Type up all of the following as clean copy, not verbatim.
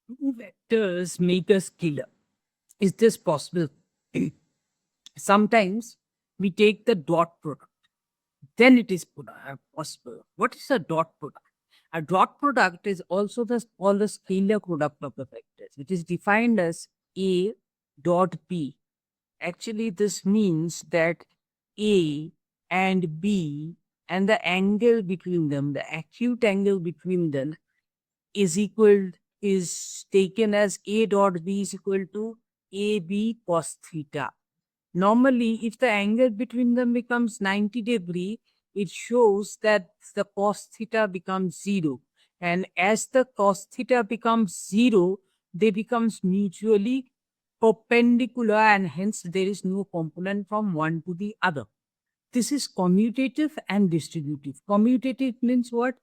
two vectors make a scalar. Is this possible? Sometimes we take the dot product, then it is possible. What is a dot product? A dot product is also called the scalar product of the vectors, which is defined as A dot B. Actually, this means that A and B and the angle between them, the acute angle between them, is taken as A dot B is equal to AB cos theta. Normally, if the angle between them becomes 90 degree, it shows that the cos theta becomes 0. And as the cos theta becomes 0, they becomes mutually perpendicular, and hence there is no component from one to the other. This is commutative and distributive. Commutative means what?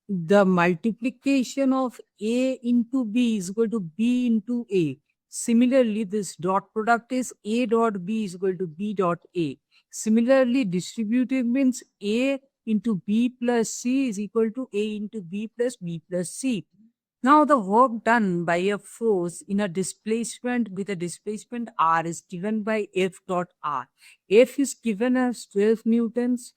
The multiplication of A into B is equal to B into A. Similarly, this dot product is A dot B is equal to B dot A. Similarly, distributive means A into B plus C is equal to A into B plus C. Now, the work done by a force in a displacement with a displacement R is given by F dot R. F is given as 12 newtons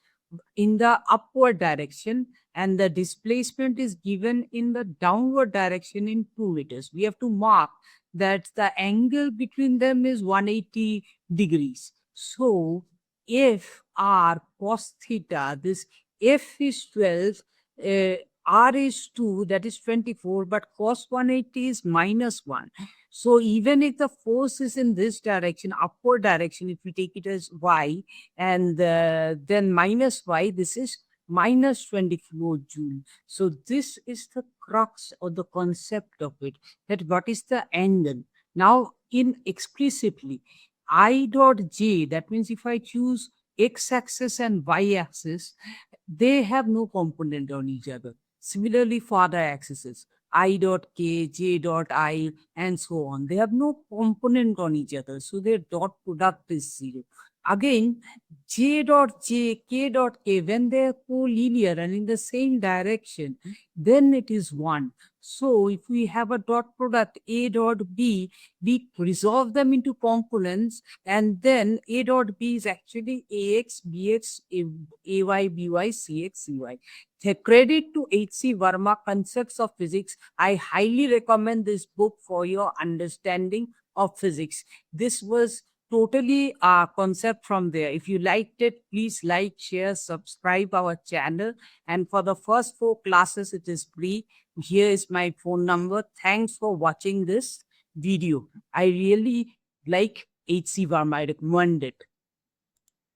in the upward direction, and the displacement is given in the downward direction in 2 meters. We have to mark that the angle between them is 180 degrees. So, if R cos theta, this F is 12, R is 2, that is 24, but cos 180 is minus 1. So even if the force is in this direction, upward direction, if we take it as y, and then minus y, this is minus 24 joule. So this is the crux or the concept of it, that what is the angle. Now, in explicitly, I dot j, that means if I choose x-axis and y-axis, they have no component on each other. Similarly, for other axes, I dot k, j dot I, and so on. They have no component on each other, so their dot product is 0. Again, j dot j, k dot k, when they are collinear and in the same direction, then it is 1. So if we have a dot product A dot B, we resolve them into components, and then A dot B is actually AX, BX, AY, BY, CX, CY. The credit to H.C. Verma, Concepts of Physics. I highly recommend this book for your understanding of physics. This was totally a concept from there. If you liked it, please like, share, subscribe our channel. And for the first 4 classes, it is free. Here is my phone number. Thanks for watching this video. I really like H.C. Verma. I recommend it.